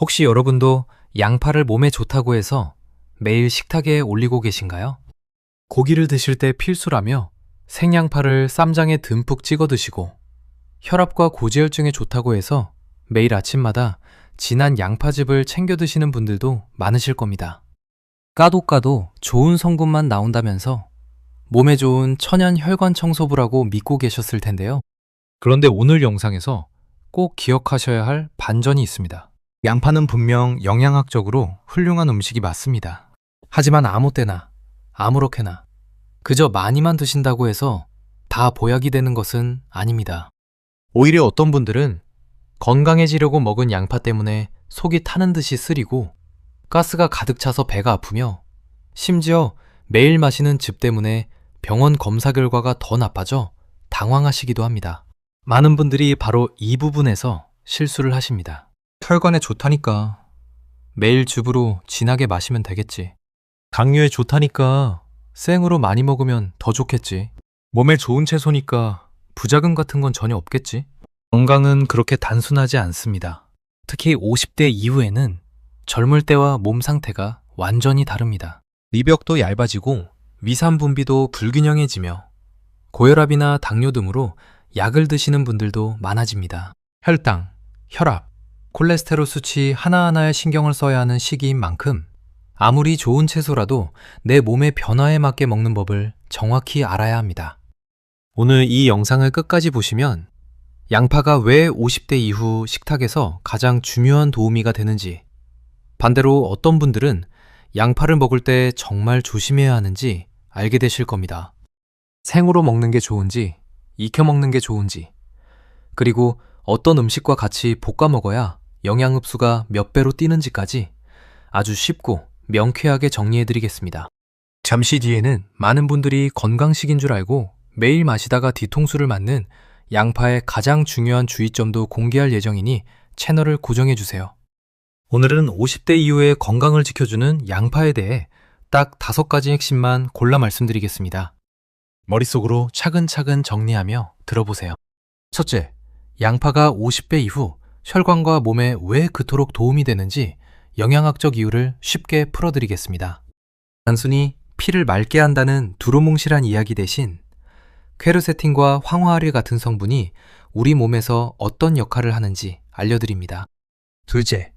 혹시 여러분도 양파를 몸에 좋다고 해서 매일 식탁에 올리고 계신가요? 고기를 드실 때 필수라며 생양파를 쌈장에 듬뿍 찍어 드시고, 혈압과 고지혈증에 좋다고 해서 매일 아침마다 진한 양파즙을 챙겨 드시는 분들도 많으실 겁니다. 까도 좋은 성분만 나온다면서 몸에 좋은 천연 혈관 청소부라고 믿고 계셨을 텐데요. 그런데 오늘 영상에서 꼭 기억하셔야 할 반전이 있습니다. 양파는 분명 영양학적으로 훌륭한 음식이 맞습니다. 하지만 아무 때나, 아무렇게나, 그저 많이만 드신다고 해서 다 보약이 되는 것은 아닙니다. 오히려 어떤 분들은 건강해지려고 먹은 양파 때문에 속이 타는 듯이 쓰리고, 가스가 가득 차서 배가 아프며, 심지어 매일 마시는 즙 때문에 병원 검사 결과가 더 나빠져 당황하시기도 합니다. 많은 분들이 바로 이 부분에서 실수를 하십니다. 혈관에 좋다니까 매일 즙으로 진하게 마시면 되겠지. 당뇨에 좋다니까 생으로 많이 먹으면 더 좋겠지. 몸에 좋은 채소니까 부작용 같은 건 전혀 없겠지. 건강은 그렇게 단순하지 않습니다. 특히 50대 이후에는 젊을 때와 몸 상태가 완전히 다릅니다. 미벽도 얇아지고 위산 분비도 불균형해지며 고혈압이나 당뇨 등으로 약을 드시는 분들도 많아집니다. 혈당, 혈압, 콜레스테롤 수치 하나하나에 신경을 써야 하는 시기인 만큼 아무리 좋은 채소라도 내 몸의 변화에 맞게 먹는 법을 정확히 알아야 합니다. 오늘 이 영상을 끝까지 보시면 양파가 왜 50대 이후 식탁에서 가장 중요한 도우미가 되는지, 반대로 어떤 분들은 양파를 먹을 때 정말 조심해야 하는지 알게 되실 겁니다. 생으로 먹는 게 좋은지, 익혀 먹는 게 좋은지, 그리고 어떤 음식과 같이 볶아 먹어야 영양 흡수가 몇 배로 뛰는지까지 아주 쉽고 명쾌하게 정리해드리겠습니다. 잠시 뒤에는 많은 분들이 건강식인 줄 알고 매일 마시다가 뒤통수를 맞는 양파의 가장 중요한 주의점도 공개할 예정이니 채널을 고정해주세요. 오늘은 50대 이후의 건강을 지켜주는 양파에 대해 딱 5가지 핵심만 골라 말씀드리겠습니다. 머릿속으로 차근차근 정리하며 들어보세요. 첫째, 양파가 50대 이후 혈관과 몸에 왜 그토록 도움이 되는지 영양학적 이유를 쉽게 풀어드리겠습니다. 단순히 피를 맑게 한다는 두루뭉실한 이야기 대신 퀘르세틴과 황화알이 같은 성분이 우리 몸에서 어떤 역할을 하는지 알려드립니다. 둘째,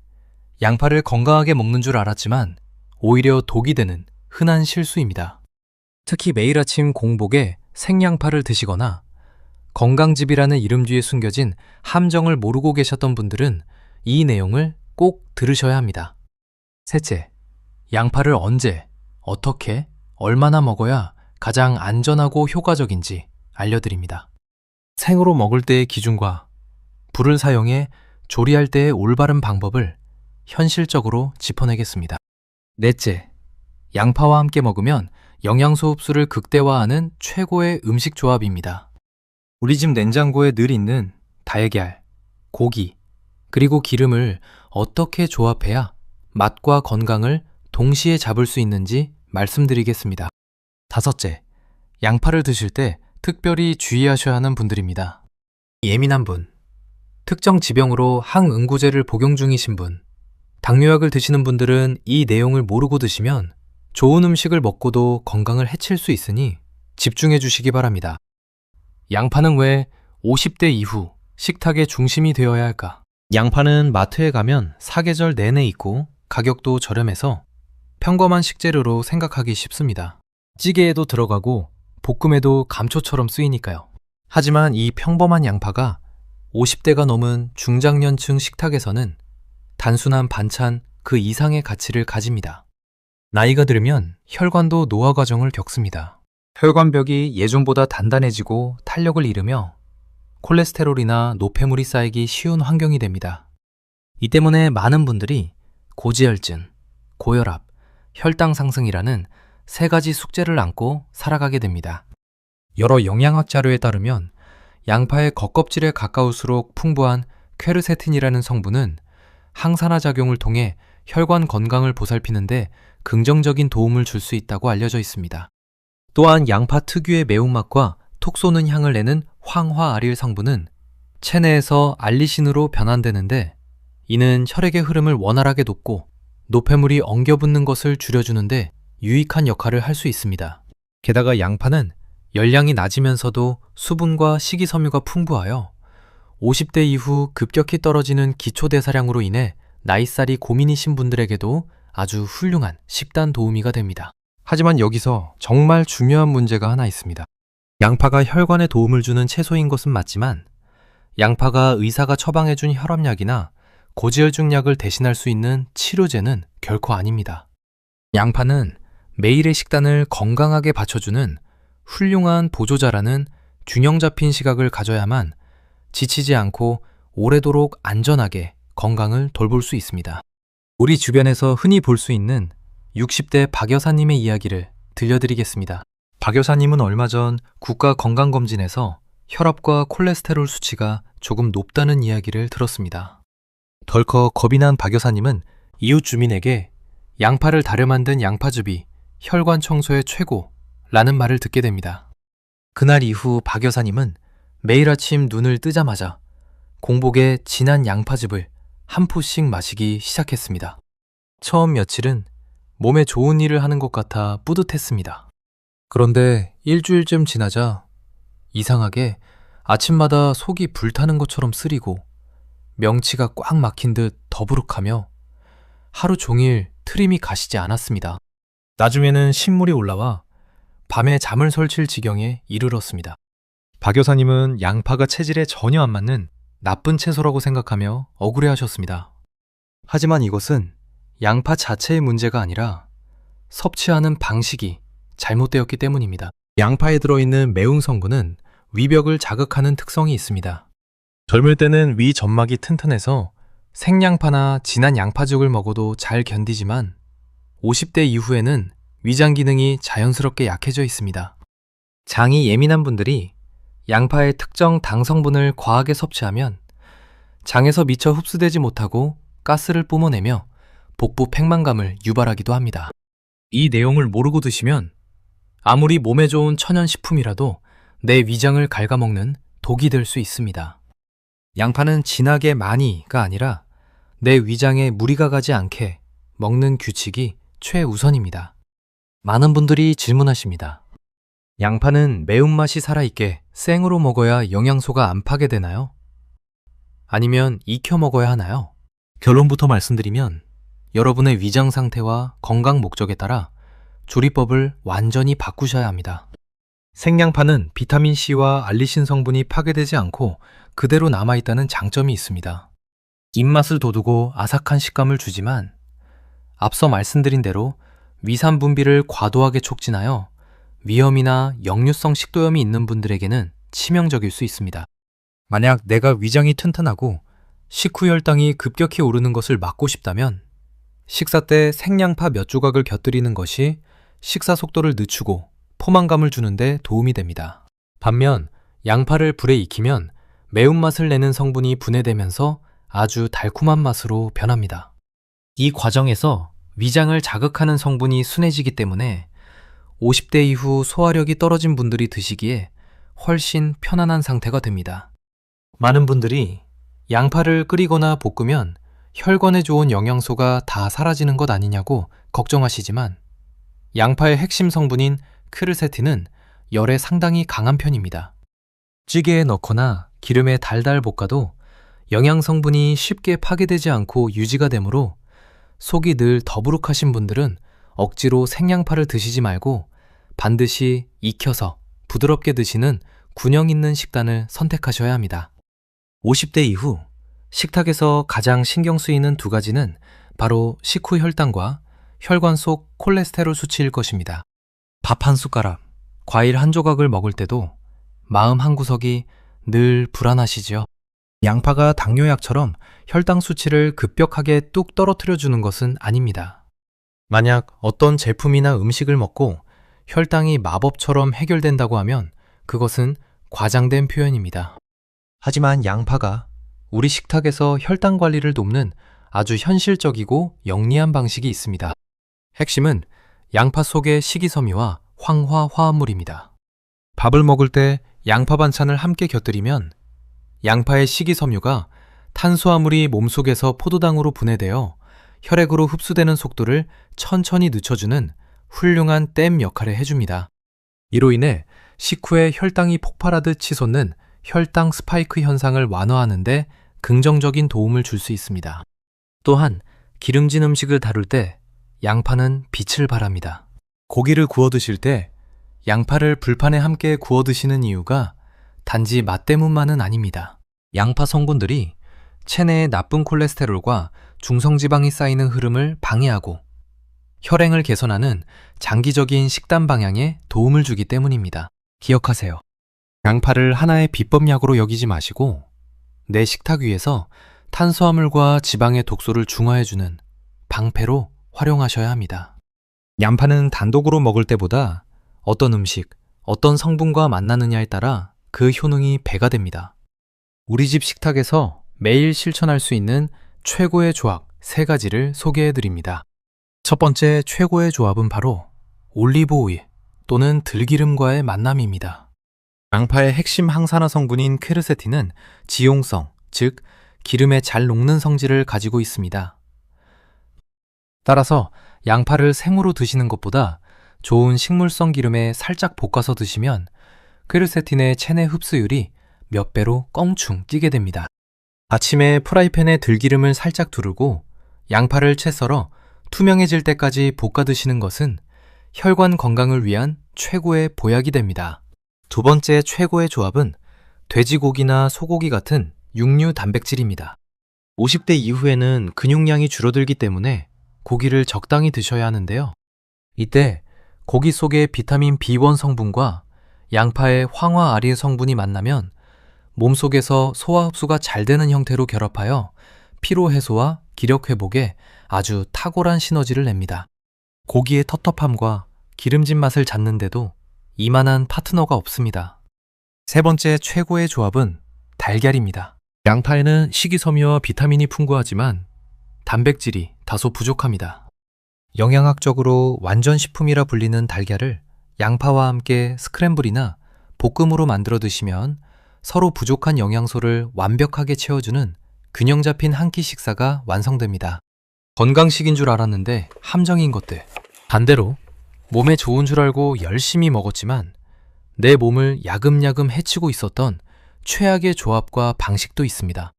양파를 건강하게 먹는 줄 알았지만 오히려 독이 되는 흔한 실수입니다. 특히 매일 아침 공복에 생양파를 드시거나 건강즙이라는 이름 뒤에 숨겨진 함정을 모르고 계셨던 분들은 이 내용을 꼭 들으셔야 합니다. 셋째, 양파를 언제, 어떻게, 얼마나 먹어야 가장 안전하고 효과적인지 알려드립니다. 생으로 먹을 때의 기준과 불을 사용해 조리할 때의 올바른 방법을 현실적으로 짚어내겠습니다. 넷째, 양파와 함께 먹으면 영양소 흡수를 극대화하는 최고의 음식 조합입니다. 우리 집 냉장고에 늘 있는 달걀, 고기, 그리고 기름을 어떻게 조합해야 맛과 건강을 동시에 잡을 수 있는지 말씀드리겠습니다. 다섯째, 양파를 드실 때 특별히 주의하셔야 하는 분들입니다. 예민한 분, 특정 지병으로 항응고제를 복용 중이신 분, 당뇨약을 드시는 분들은 이 내용을 모르고 드시면 좋은 음식을 먹고도 건강을 해칠 수 있으니 집중해 주시기 바랍니다. 양파는 왜 50대 이후 식탁의 중심이 되어야 할까? 양파는 마트에 가면 사계절 내내 있고 가격도 저렴해서 평범한 식재료로 생각하기 쉽습니다. 찌개에도 들어가고 볶음에도 감초처럼 쓰이니까요. 하지만 이 평범한 양파가 50대가 넘은 중장년층 식탁에서는 단순한 반찬 그 이상의 가치를 가집니다. 나이가 들면 혈관도 노화 과정을 겪습니다. 혈관벽이 예전보다 단단해지고 탄력을 잃으며 콜레스테롤이나 노폐물이 쌓이기 쉬운 환경이 됩니다. 이 때문에 많은 분들이 고지혈증, 고혈압, 혈당 상승이라는 3가지 숙제를 안고 살아가게 됩니다. 여러 영양학 자료에 따르면 양파의 겉껍질에 가까울수록 풍부한 퀘르세틴이라는 성분은 항산화 작용을 통해 혈관 건강을 보살피는데 긍정적인 도움을 줄 수 있다고 알려져 있습니다. 또한 양파 특유의 매운맛과 톡 쏘는 향을 내는 황화알릴 성분은 체내에서 알리신으로 변환되는데 이는 혈액의 흐름을 원활하게 돕고 노폐물이 엉겨붙는 것을 줄여주는데 유익한 역할을 할 수 있습니다. 게다가 양파는 열량이 낮으면서도 수분과 식이섬유가 풍부하여 50대 이후 급격히 떨어지는 기초대사량으로 인해 나이살이 고민이신 분들에게도 아주 훌륭한 식단 도우미가 됩니다. 하지만 여기서 정말 중요한 문제가 하나 있습니다. 양파가 혈관에 도움을 주는 채소인 것은 맞지만 양파가 의사가 처방해준 혈압약이나 고지혈증 약을 대신할 수 있는 치료제는 결코 아닙니다. 양파는 매일의 식단을 건강하게 받쳐주는 훌륭한 보조자라는 균형 잡힌 시각을 가져야만 지치지 않고 오래도록 안전하게 건강을 돌볼 수 있습니다. 우리 주변에서 흔히 볼 수 있는 60대 박 여사님의 이야기를 들려드리겠습니다. 박 여사님은 얼마 전 국가건강검진에서 혈압과 콜레스테롤 수치가 조금 높다는 이야기를 들었습니다. 덜컥 겁이 난 박 여사님은 이웃 주민에게 양파를 달여 만든 양파즙이 혈관 청소에 최고라는 말을 듣게 됩니다. 그날 이후 박 여사님은 매일 아침 눈을 뜨자마자 공복에 진한 양파즙을 한 포씩 마시기 시작했습니다. 처음 며칠은 몸에 좋은 일을 하는 것 같아 뿌듯했습니다. 그런데 일주일쯤 지나자 이상하게 아침마다 속이 불타는 것처럼 쓰리고 명치가 꽉 막힌 듯 더부룩하며 하루 종일 트림이 가시지 않았습니다. 나중에는 신물이 올라와 밤에 잠을 설칠 지경에 이르렀습니다. 박 여사님은 양파가 체질에 전혀 안 맞는 나쁜 채소라고 생각하며 억울해하셨습니다. 하지만 이것은 양파 자체의 문제가 아니라 섭취하는 방식이 잘못되었기 때문입니다. 양파에 들어있는 매운 성분은 위벽을 자극하는 특성이 있습니다. 젊을 때는 위 점막이 튼튼해서 생양파나 진한 양파죽을 먹어도 잘 견디지만 50대 이후에는 위장 기능이 자연스럽게 약해져 있습니다. 장이 예민한 분들이 양파의 특정 당 성분을 과하게 섭취하면 장에서 미처 흡수되지 못하고 가스를 뿜어내며 복부 팽만감을 유발하기도 합니다. 이 내용을 모르고 드시면 아무리 몸에 좋은 천연식품이라도 내 위장을 갉아먹는 독이 될 수 있습니다. 양파는 진하게 많이가 아니라 내 위장에 무리가 가지 않게 먹는 규칙이 최우선입니다. 많은 분들이 질문하십니다. 양파는 매운맛이 살아있게 생으로 먹어야 영양소가 안 파괴되나요? 아니면 익혀 먹어야 하나요? 결론부터 말씀드리면 여러분의 위장 상태와 건강 목적에 따라 조리법을 완전히 바꾸셔야 합니다. 생양파는 비타민C와 알리신 성분이 파괴되지 않고 그대로 남아있다는 장점이 있습니다. 입맛을 돋우고 아삭한 식감을 주지만 앞서 말씀드린 대로 위산 분비를 과도하게 촉진하여 위염이나 역류성 식도염이 있는 분들에게는 치명적일 수 있습니다. 만약 내가 위장이 튼튼하고 식후 혈당이 급격히 오르는 것을 막고 싶다면 식사 때 생양파 몇 조각을 곁들이는 것이 식사 속도를 늦추고 포만감을 주는데 도움이 됩니다. 반면 양파를 불에 익히면 매운맛을 내는 성분이 분해되면서 아주 달콤한 맛으로 변합니다. 이 과정에서 위장을 자극하는 성분이 순해지기 때문에 50대 이후 소화력이 떨어진 분들이 드시기에 훨씬 편안한 상태가 됩니다. 많은 분들이 양파를 끓이거나 볶으면 혈관에 좋은 영양소가 다 사라지는 것 아니냐고 걱정하시지만 양파의 핵심 성분인 크르세틴은 열에 상당히 강한 편입니다. 찌개에 넣거나 기름에 달달 볶아도 영양 성분이 쉽게 파괴되지 않고 유지가 되므로 속이 늘 더부룩하신 분들은 억지로 생양파를 드시지 말고 반드시 익혀서 부드럽게 드시는 균형 있는 식단을 선택하셔야 합니다. 50대 이후 식탁에서 가장 신경 쓰이는 두 가지는 바로 식후 혈당과 혈관 속 콜레스테롤 수치일 것입니다. 밥 한 숟가락, 과일 한 조각을 먹을 때도 마음 한구석이 늘 불안하시죠? 양파가 당뇨약처럼 혈당 수치를 급격하게 뚝 떨어뜨려 주는 것은 아닙니다. 만약 어떤 제품이나 음식을 먹고 혈당이 마법처럼 해결된다고 하면 그것은 과장된 표현입니다. 하지만 양파가 우리 식탁에서 혈당 관리를 돕는 아주 현실적이고 영리한 방식이 있습니다. 핵심은 양파 속의 식이섬유와 황화 화합물입니다. 밥을 먹을 때 양파 반찬을 함께 곁들이면 양파의 식이섬유가 탄수화물이 몸속에서 포도당으로 분해되어 혈액으로 흡수되는 속도를 천천히 늦춰주는 훌륭한 댐 역할을 해줍니다. 이로 인해 식후에 혈당이 폭발하듯 치솟는 혈당 스파이크 현상을 완화하는 데 긍정적인 도움을 줄 수 있습니다. 또한 기름진 음식을 다룰 때 양파는 빛을 발합니다. 고기를 구워 드실 때 양파를 불판에 함께 구워 드시는 이유가 단지 맛 때문만은 아닙니다. 양파 성분들이 체내의 나쁜 콜레스테롤과 중성지방이 쌓이는 흐름을 방해하고 혈행을 개선하는 장기적인 식단 방향에 도움을 주기 때문입니다. 기억하세요. 양파를 하나의 비법약으로 여기지 마시고 내 식탁 위에서 탄수화물과 지방의 독소를 중화해주는 방패로 활용하셔야 합니다. 양파는 단독으로 먹을 때보다 어떤 음식, 어떤 성분과 만나느냐에 따라 그 효능이 배가 됩니다. 우리 집 식탁에서 매일 실천할 수 있는 최고의 조합 3가지를 소개해드립니다. 첫 번째 최고의 조합은 바로 올리브 오일 또는 들기름과의 만남입니다. 양파의 핵심 항산화 성분인 퀘르세틴은 지용성, 즉 기름에 잘 녹는 성질을 가지고 있습니다. 따라서 양파를 생으로 드시는 것보다 좋은 식물성 기름에 살짝 볶아서 드시면 퀘르세틴의 체내 흡수율이 몇 배로 껑충 뛰게 됩니다. 아침에 프라이팬에 들기름을 살짝 두르고 양파를 채 썰어 투명해질 때까지 볶아 드시는 것은 혈관 건강을 위한 최고의 보약이 됩니다. 두 번째 최고의 조합은 돼지고기나 소고기 같은 육류 단백질입니다. 50대 이후에는 근육량이 줄어들기 때문에 고기를 적당히 드셔야 하는데요. 이때 고기 속의 비타민 B1 성분과 양파의 황화아릴 성분이 만나면 몸속에서 소화 흡수가 잘 되는 형태로 결합하여 피로 해소와 기력 회복에 아주 탁월한 시너지를 냅니다. 고기의 텁텁함과 기름진 맛을 잡는데도 이만한 파트너가 없습니다. 세 번째 최고의 조합은 달걀입니다. 양파에는 식이섬유와 비타민이 풍부하지만 단백질이 다소 부족합니다. 영양학적으로 완전식품이라 불리는 달걀을 양파와 함께 스크램블이나 볶음으로 만들어 드시면 서로 부족한 영양소를 완벽하게 채워주는 균형 잡힌 한 끼 식사가 완성됩니다. 건강식인 줄 알았는데 함정인 것들. 반대로 몸에 좋은 줄 알고 열심히 먹었지만 내 몸을 야금야금 해치고 있었던 최악의 조합과 방식도 있습니다.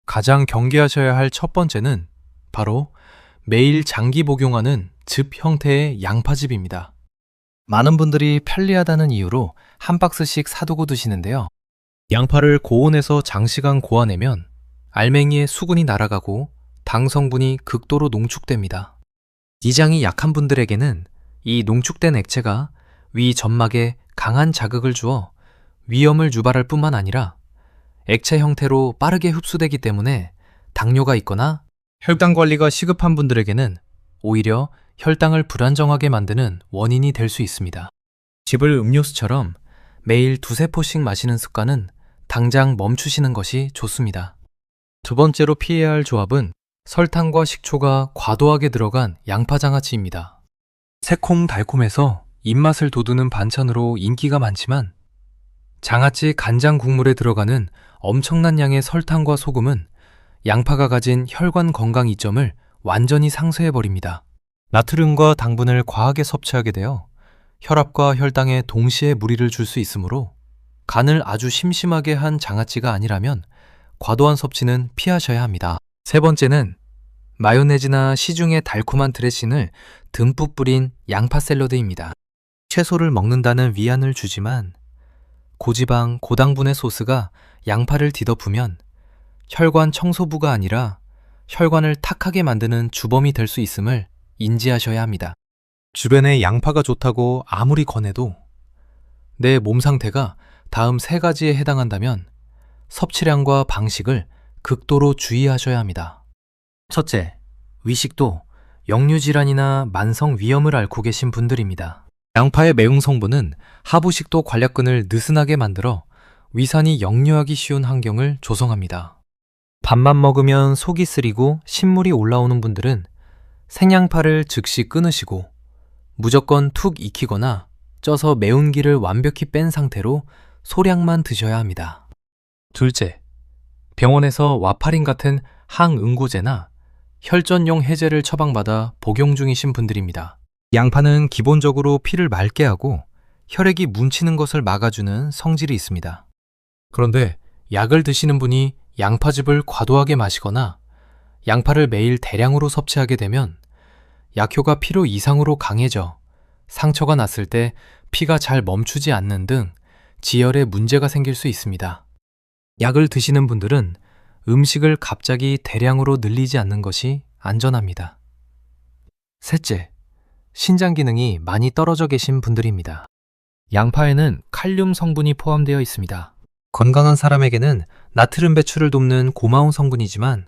가장 경계하셔야 할 첫 번째는 바로 매일 장기 복용하는 즙 형태의 양파즙입니다. 많은 분들이 편리하다는 이유로 한 박스씩 사두고 드시는데요. 양파를 고온에서 장시간 고아내면 알맹이의 수분이 날아가고 당 성분이 극도로 농축됩니다. 위장이 약한 분들에게는 이 농축된 액체가 위 점막에 강한 자극을 주어 위염을 유발할 뿐만 아니라 액체 형태로 빠르게 흡수되기 때문에 당뇨가 있거나 혈당 관리가 시급한 분들에게는 오히려 혈당을 불안정하게 만드는 원인이 될 수 있습니다. 즙을 음료수처럼 매일 2~3포씩 마시는 습관은 당장 멈추시는 것이 좋습니다. 두 번째로 피해야 할 조합은 설탕과 식초가 과도하게 들어간 양파장아찌입니다. 새콤달콤해서 입맛을 돋우는 반찬으로 인기가 많지만 장아찌 간장 국물에 들어가는 엄청난 양의 설탕과 소금은 양파가 가진 혈관 건강 이점을 완전히 상쇄해버립니다. 나트륨과 당분을 과하게 섭취하게 되어 혈압과 혈당에 동시에 무리를 줄 수 있으므로 간을 아주 심심하게 한 장아찌가 아니라면 과도한 섭취는 피하셔야 합니다. 세 번째는 마요네즈나 시중의 달콤한 드레싱을 듬뿍 뿌린 양파 샐러드입니다. 채소를 먹는다는 위안을 주지만 고지방, 고당분의 소스가 양파를 뒤덮으면 혈관 청소부가 아니라 혈관을 탁하게 만드는 주범이 될 수 있음을 인지하셔야 합니다. 주변에 양파가 좋다고 아무리 권해도 내 몸 상태가 다음 3가지에 해당한다면 섭취량과 방식을 극도로 주의하셔야 합니다. 첫째, 위식도 역류질환이나 만성 위염을 앓고 계신 분들입니다. 양파의 매운 성분은 하부식도 관략근을 느슨하게 만들어 위산이 역류하기 쉬운 환경을 조성합니다. 밥만 먹으면 속이 쓰리고 신물이 올라오는 분들은 생양파를 즉시 끊으시고 무조건 툭 익히거나 쪄서 매운 기를 완벽히 뺀 상태로 소량만 드셔야 합니다. 둘째, 병원에서 와파린 같은 항응고제나 혈전용 해제를 처방받아 복용 중이신 분들입니다. 양파는 기본적으로 피를 맑게 하고 혈액이 뭉치는 것을 막아주는 성질이 있습니다. 그런데 약을 드시는 분이 양파즙을 과도하게 마시거나 양파를 매일 대량으로 섭취하게 되면 약효가 필요 이상으로 강해져 상처가 났을 때 피가 잘 멈추지 않는 등 지혈에 문제가 생길 수 있습니다. 약을 드시는 분들은 음식을 갑자기 대량으로 늘리지 않는 것이 안전합니다. 셋째, 신장 기능이 많이 떨어져 계신 분들입니다. 양파에는 칼륨 성분이 포함되어 있습니다. 건강한 사람에게는 나트륨 배출을 돕는 고마운 성분이지만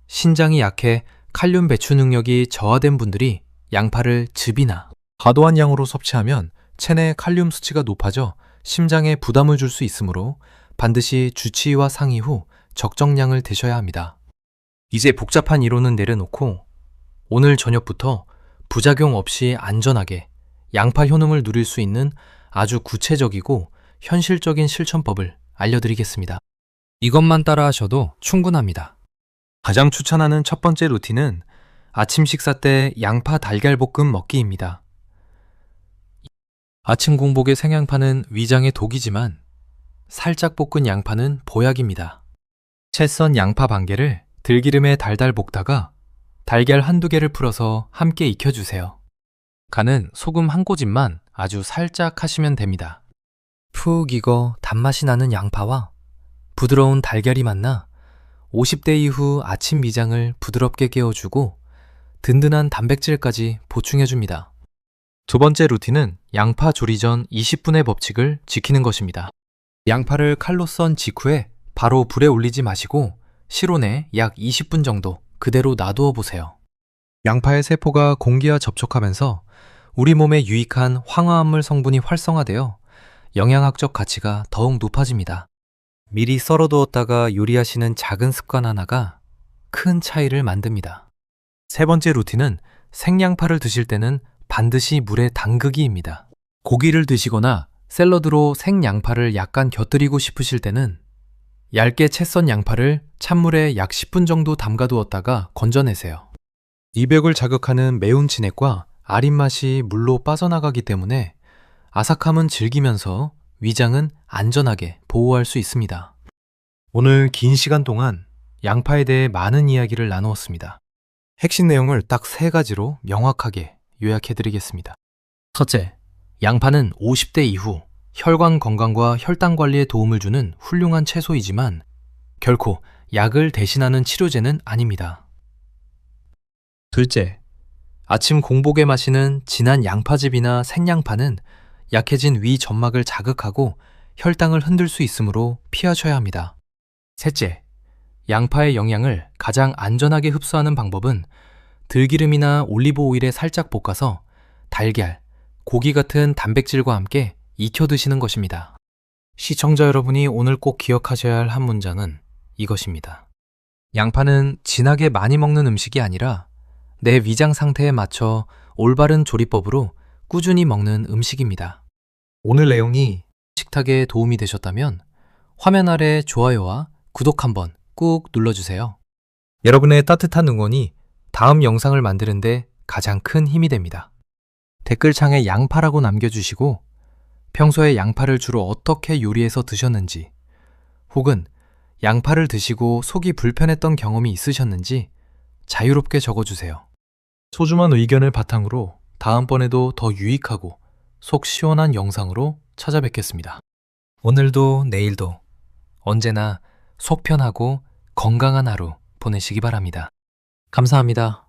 신장이 약해 칼륨 배출 능력이 저하된 분들이 양파를 즙이나 과도한 양으로 섭취하면 체내 칼륨 수치가 높아져 심장에 부담을 줄 수 있으므로 반드시 주치의와 상의 후 적정량을 드셔야 합니다. 이제 복잡한 이론은 내려놓고 오늘 저녁부터 부작용 없이 안전하게 양파 효능을 누릴 수 있는 아주 구체적이고 현실적인 실천법을 알려드리겠습니다. 이것만 따라 하셔도 충분합니다. 가장 추천하는 첫 번째 루틴은 아침 식사 때 양파 달걀볶음 먹기입니다. 아침 공복의 생양파는 위장에 독이지만 살짝 볶은 양파는 보약입니다. 채 썬 양파 반 개를 들기름에 달달 볶다가 달걀 한두 개를 풀어서 함께 익혀주세요. 간은 소금 한 꼬집만 아주 살짝 하시면 됩니다. 푹 익어 단맛이 나는 양파와 부드러운 달걀이 만나 50대 이후 아침 미장을 부드럽게 깨워주고 든든한 단백질까지 보충해줍니다. 두 번째 루틴은 양파 조리 전 20분의 법칙을 지키는 것입니다. 양파를 칼로 썬 직후에 바로 불에 올리지 마시고 실온에 약 20분 정도 그대로 놔두어 보세요. 양파의 세포가 공기와 접촉하면서 우리 몸에 유익한 황화합물 성분이 활성화되어 영양학적 가치가 더욱 높아집니다. 미리 썰어두었다가 요리하시는 작은 습관 하나가 큰 차이를 만듭니다. 세 번째 루틴은 생양파를 드실 때는 반드시 물에 담그기입니다. 고기를 드시거나 샐러드로 생양파를 약간 곁들이고 싶으실 때는 얇게 채 썬 양파를 찬물에 약 10분 정도 담가두었다가 건져내세요. 이벽을 자극하는 매운 진액과 아린 맛이 물로 빠져나가기 때문에 아삭함은 즐기면서 위장은 안전하게 보호할 수 있습니다. 오늘 긴 시간 동안 양파에 대해 많은 이야기를 나누었습니다. 핵심 내용을 딱 3가지로 명확하게 요약해드리겠습니다. 첫째, 양파는 50대 이후 혈관 건강과 혈당 관리에 도움을 주는 훌륭한 채소이지만 결코 약을 대신하는 치료제는 아닙니다. 둘째, 아침 공복에 마시는 진한 양파즙이나 생양파는 약해진 위 점막을 자극하고 혈당을 흔들 수 있으므로 피하셔야 합니다. 셋째, 양파의 영양을 가장 안전하게 흡수하는 방법은 들기름이나 올리브 오일에 살짝 볶아서 달걀, 고기 같은 단백질과 함께 익혀 드시는 것입니다. 시청자 여러분이 오늘 꼭 기억하셔야 할 한 문장은 이것입니다. 양파는 진하게 많이 먹는 음식이 아니라 내 위장 상태에 맞춰 올바른 조리법으로 꾸준히 먹는 음식입니다. 오늘 내용이 식탁에 도움이 되셨다면 화면 아래 좋아요와 구독 한번 꾹 눌러주세요. 여러분의 따뜻한 응원이 다음 영상을 만드는데 가장 큰 힘이 됩니다. 댓글창에 양파라고 남겨주시고 평소에 양파를 주로 어떻게 요리해서 드셨는지 혹은 양파를 드시고 속이 불편했던 경험이 있으셨는지 자유롭게 적어주세요. 소중한 의견을 바탕으로 다음번에도 더 유익하고 속 시원한 영상으로 찾아뵙겠습니다. 오늘도 내일도 언제나 속 편하고 건강한 하루 보내시기 바랍니다. 감사합니다.